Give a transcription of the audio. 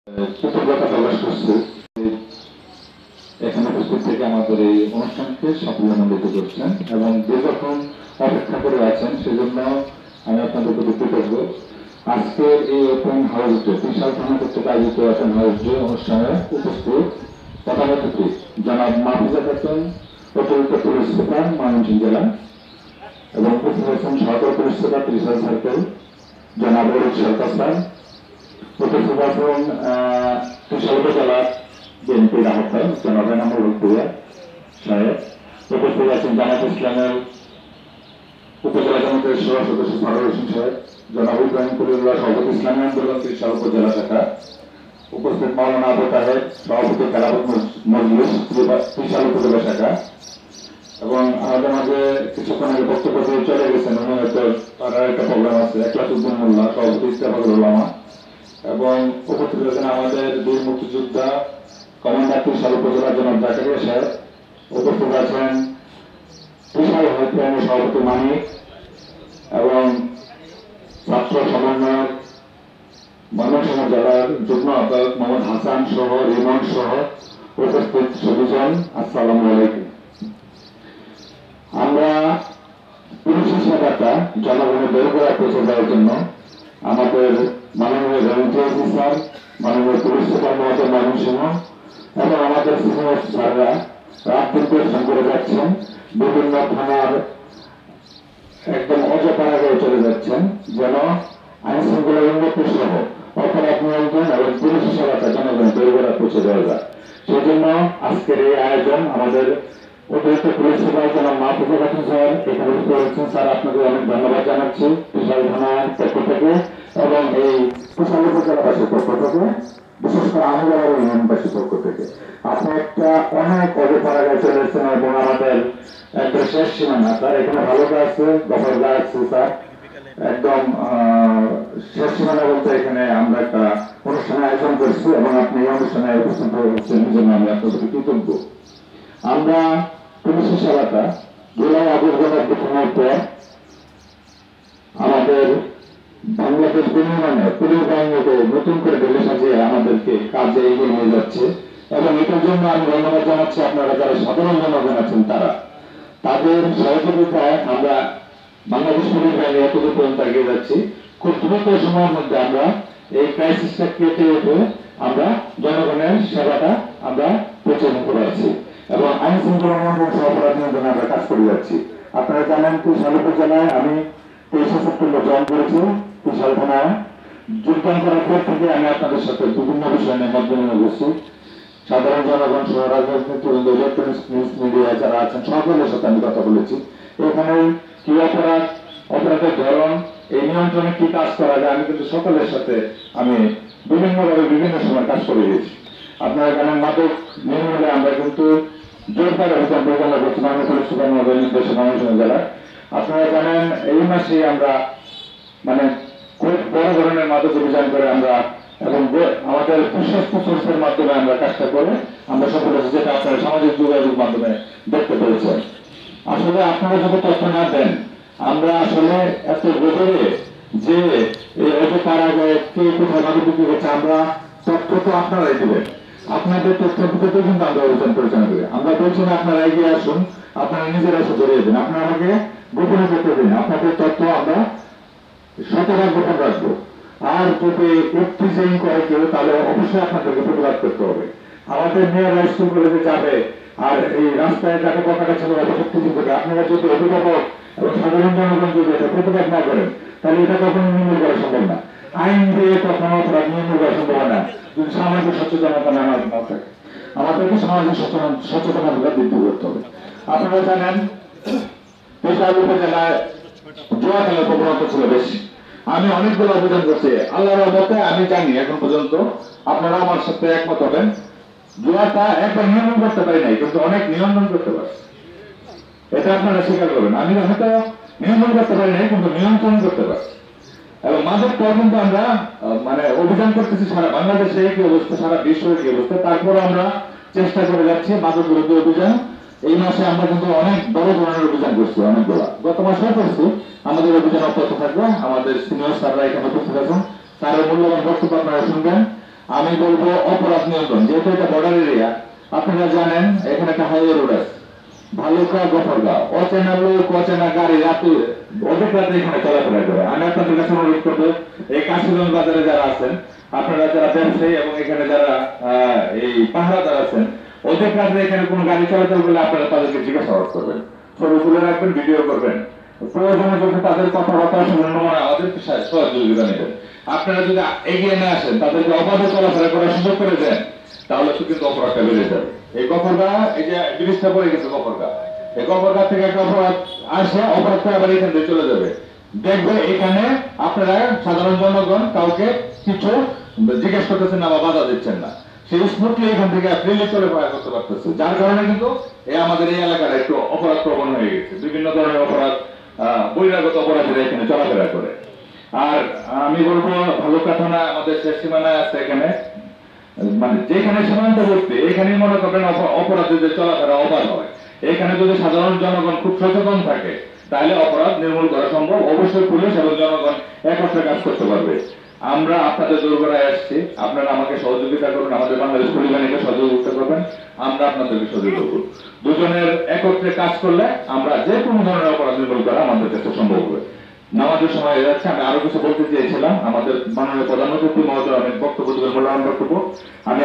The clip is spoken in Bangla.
কৃতজ্ঞতা প্রকাশ করছি এখানে উপস্থিত থেকে আমাদের এই অনুষ্ঠানকে সাফল্যমণ্ডিত করছেন এবং দীর্ঘক্ষণ অপেক্ষা করে আছেন, সেজন্য আমি আপনাদের প্রতি কৃতজ্ঞ। আজকের এই ওপেন হাউস ডে বিশাল থানা কর্তৃক আয়োজিত ওপেন হাউস ডে অনুষ্ঠানে উপস্থিত প্রধান অতিথি জনাব মাহফুজা খাতুন, অতিরিক্ত পুলিশ সুপার ময়মনসিংহ জেলা, এবং উপস্থিত আছেন সহকারী পুলিশ সুপার ত্রিশাল সার্কেল জনাব অরুপ সরকার স্যার, উপস্থিত আছেন ত্রিশাল উপজেলা বিএনপির আহ্বায়ক জনাব এনামুল হক ভূঁইয়া সাহেব, উপস্থিত আছেন জামাত ইসলামের উপজেলা কমিটির সহ সদস্য সরোয়ার হোসেন সাহেব, জনাব ইব্রাহিম খলিলুল্লাহ সভাপতি ইসলামী আন্দোলন ত্রিশাল উপজেলা শাখা, উপস্থিত মাওলানা আবু তাহের সভাপতি খেলাফত মজলিস ত্রিশাল উপজেলা শাখা, এবং আমাদের মাঝে কিছুক্ষণ আগে বক্তব্য দিয়ে চলে গেছেন উনি হয়তো তার একটা প্রোগ্রাম আছে একলাসউদ্দিন মোল্লা সভাপতি ইত্তেফাকুল উলামা, এবং উপস্থিত আছেন আমাদের বীর মুক্তিযোদ্ধা কমান্ডার ত্রিশাল উপজেলা জনাব জাকারিয়া সাহেব, উপস্থিত আছেন ত্রিশাল হেল্পলাইনের সভাপতি মানিক এবং ছাত্র সমন্বয়ক ময়মনসিংহ জেলার যুগ্ম আহ্বায়ক মোহাম্মদ হাসান সহ রিমন সহ উপস্থিত সুবিজন, আসসালামু আলাইকুম। আমরা পুলিশের সেবাটা জনগণের দোরগোড়ায় পৌঁছে দেওয়ার জন্য আমাদের মাননীয় রেঞ্জ অফিসার, মাননীয় পুলিশ সুপার মহোদয় ময়মনসিংহ এবং আমাদের সিনিয়র স্যাররা রাত দিন পরিশ্রম করে যাচ্ছেন, বিভিন্ন থানার একদম অজপাড়াগায় চলে যাচ্ছেন যেন আইন শৃঙ্খলা উন্নতি সহ অপরাধ নিয়ন্ত্রণ এবং পুলিশ সেবাটা জনগণের দোরগোড়ায় পৌঁছে দেওয়া যায়। সেই জন্য আজকের এই আয়োজন আমাদের অতিরিক্ত পুলিশ সুপার জনাব মাহফুজা খাতুন স্যার এখানে উপস্থিত স্যার, আপনাকে অনেক ধন্যবাদ জানাচ্ছি ত্রিশাল থানার পক্ষ থেকে এবং এই ত্রিশাল উপজেলাবাসীর পক্ষ থেকে, বিশেষ করে আমাদের ইউনিয়নবাসীর পক্ষ থেকে। আপনি একটা অনেক অজপাড়াগায় চলে এসেছেন এবং আমাদের একদম শেষ সীমানা স্যার, এখানে ভালো কাজ আছে, গফরগা আছে স্যার, একদম শেষ সীমানা বলতে এখানে আমরা একটা অনুষ্ঠানে আয়োজন করছি এবং আপনি এই অনুষ্ঠানে উপস্থিত হচ্ছেন এই জন্য আমি আপনার প্রতি কৃতজ্ঞ। আমরা পুলিশের সেবাটা জুলাই আগস্ট গণঅভ্যুত্থানের পর আমাদের বাংলাদেশ বিনির্মাণে পুলিশ বাহিনীকে নতুন করে ঢেলে সাজিয়ে আমাদেরকে কাজে এগিয়ে নিয়ে যাচ্ছে এবং এটার জন্য আমি ধন্যবাদ জানাচ্ছি আপনারা যারা সাধারণ জনগণ আছেন তারা, তাদের সহযোগিতায় আমরা বাংলাদেশ পুলিশ বাহিনী এতদূর পর্যন্ত এগিয়ে যাচ্ছি। খুব দ্রুত সময়ের মধ্যে আমরা এই ক্রাইসিসটা কেটে উঠে আমরা জনগণের সেবাটা আমরা পৌঁছে দিতে পারছি এবং আইন শৃঙ্খলা নিয়ন্ত্রণ সহ অপরাধ নিয়ন্ত্রণে আমরা কাজ করে যাচ্ছি। আপনারা জানেন ত্রিশাল উপজেলায় আমি 23শে সেপ্টেম্বর জয়েন করেছি ত্রিশাল থানায়। যোগদান করার পর থেকে আমি আপনাদের সাথে বিভিন্ন বিষয় নিয়ে মত বিনিময় করছি, সাধারণ জনগণ সহ রাজনৈতিক ইলেকট্রনিক্স নিউজ মিডিয়া যারা আছেন সকলের সাথে আমি কথা বলেছি। এখানে কি অপরাধ, অপরাধের ধরন, এই নিয়ন্ত্রণে কি কাজ করা যায়, আমি কিন্তু সকলের সাথে আমি বিভিন্নভাবে বিভিন্ন সময় কাজ করে গেছি। আপনারা জানেন মাদক নির্মূলে আমরা কিন্তু জোরদার অভিযান পরিচালনা করছি মাননীয় পুলিশ সুপার মহোদয়ের নির্দেশে ময়মনসিংহ জেলায়। আপনারা জানেন এই মাসে আমরা মানে খুব বড় ধরনের মাদক অভিযান করে আমরা এবং আমাদের বিশ্বস্ত সোর্সের মাধ্যমে আমরা কাজটা করে আমরা সফল হয়েছি, যেটা আপনারা সামাজিক যোগাযোগ মাধ্যমে দেখতে পেরেছেন। আসলে আপনারা যদি তথ্য না দেন আমরা আসলে এত গভীরে যে এই অজপাড়াগায় কে কোথায় মাদক বিক্রি করছে আমরা তথ্য তো আপনারাই দেবেন, আপনাদের তথ্য দিতে কিন্তু আমরা অভিযান পরিচালনা করি। আমরা বলছি না আপনারা এগিয়ে আসুন, আপনারা নিজেরা এসে জড়িয়ে দেন, আপনারা আমাকে গোপনে করতে দিন, আপনাদের তথ্য আমরা শতভাগ গোপন রাখবো। আর যদি উত্তেজিং করে কেউ তাহলে অবশ্যই আপনাদেরকে প্রতিবাদ করতে হবে। আমাদের মেয়েরা স্কুল কলেজে যাবে আর এই রাস্তায় যাকে পতাকা ছিল উত্তেজিং করবে, আপনারা যদি অভিভাবক এবং সাধারণ জনগণ যদি এটা প্রতিবাদ না করেন তাহলে এটা কখনো নির্মূল করা সম্ভব না। আইন দিয়ে কখনো অপরাধ নির্মূল করা সম্ভব না যদি সামাজিক সচেতনতা না থাকে। আমাদেরকে সামাজিক সচেতনতা বৃদ্ধি করতে হবে। আপনারা জানেন ত্রিশাল উপজেলায় জুয়া খেলার প্রবণতা ছিল বেশি। আমি অনেকগুলো অভিযান করছি, আল্লাহর রহমতে আমি জানি এখন পর্যন্ত, আপনারা আমার সাথে একমত হবেন, জুয়াটা একবার নিয়ন্ত্রণ করতে পারি নাই কিন্তু অনেক নিয়ন্ত্রণ করতে পারছি, এটা আপনারা স্বীকার করবেন। আমি হয়তো নিয়ন্ত্রণ করতে পারি নাই কিন্তু নিয়ন্ত্রণ করতে পারছি এবং মাদক পর কিন্তু আমরা মানে অভিযান করতেছি সারা বাংলাদেশে কি অবস্থা, সারা বিশ্বের কি অবস্থা, তারপর আমরা চেষ্টা করে যাচ্ছি মাদক বিরোধী অভিযান। এই মাসে আমরা কিন্তু অনেক বড় ধরনের অভিযান করছি, অনেকগুলা গত মাসেও করছি। আমাদের অভিযান অব্যাহত থাকবে। আমাদের সিনিয়র স্যাররা এখানে উপস্থিত আছেন, তাদের মূল্যবান বক্তব্য আপনারা শুনবেন। আমি বলবো অপরাধ নিয়ন্ত্রণ, যেহেতু এটা বর্ডার এরিয়া, আপনারা জানেন এখানে একটা হাইওয়ে রোড আছে, ভালুকা গফরগাঁও, অচেনা লোক অচেনা গাড়ি রাতে অধিক রাতে এখানে চলাফেরা করে। আমি আপনাদের কাছে অনুরোধ করবো, এই কাশিগঞ্জ বাজারে যারা আছেন, আপনারা যারা ব্যবসায়ী এবং এখানে যারা এই পাহারাদার আছেন, অধিক রাতে এখানে কোনো গাড়ি চলাচল করলে আপনারা তাদেরকে জিজ্ঞাসাবাদ করবেন, ছবি তুলে রাখবেন, ভিডিও করবেন, প্রয়োজনে যদি তাদের কথাবার্তা শুনে আমাদেরকে সহযোগিতা নেবেন। আপনারা যদি এগিয়ে না আসেন, তাদেরকে অবাধে চলাফেরা করার সুযোগ করে দেন, তাহলে তো কিন্তু অপরাধটা বেড়ে যাবে। এই গফরগাঁ, এই যে ব্রিজটা পরে কিন্তু গফরগাঁ, এই গফরগাঁ থেকে একটা অপরাধ আসে, অপরাধটা আবার এখান থেকে চলে যাবে। দেখবে এখানে আপনারা সাধারণ জনগণ কাউকে কিছু জিজ্ঞেস করতেছেন না বা বাধা দিচ্ছেন না, সেই স্মুথলি এখান থেকে ফ্রিলি চলে করতে পারতেছে, যার কারণে কিন্তু আমাদের এই এলাকাটা একটু অপরাধ প্রবণ হয়ে গেছে। বিভিন্ন ধরনের অপরাধ, বহিরাগত অপরাধীরা এখানে চলাফেরা করে। আর আমি বলবো ভালুকা থানা আমাদের শেষ সীমানায় আছে, এখানে মানে যেখানে সীমান্তবর্তী এখানে মনে করবেন অপরাধীদের চলাফেরা অবাধ হয়। এখানে যদি সাধারণ জনগণ খুব সচেতন থাকে, তাহলে অপরাধ নির্মূল করা সম্ভব। অবশ্যই পুলিশ এবং জনগণ একত্রে কাজ করতে পারবে। আমরা আপনাদের দোরগোড়ায় আসছি, আপনারা আমাকে সহযোগিতা করুন, আমাদের বাংলাদেশ পুলিশ বাহিনীকে সহযোগিতা করবেন, আমরা আপনাদেরকে সহযোগিতা করব। দুজনের একত্রে কাজ করলে আমরা যে কোনো ধরনের অপরাধ নির্মূল করা আমাদের কাছে সম্ভব হবে। নামাজের সময় হয়ে যাচ্ছে, আমি আরো কিছু বলতে চেয়েছিলাম। আমাদের মাননীয় প্রধানমন্ত্রী মহোদয় অনেক বক্তব্য দেবেন, মূল্যবান বক্তব্য। আমি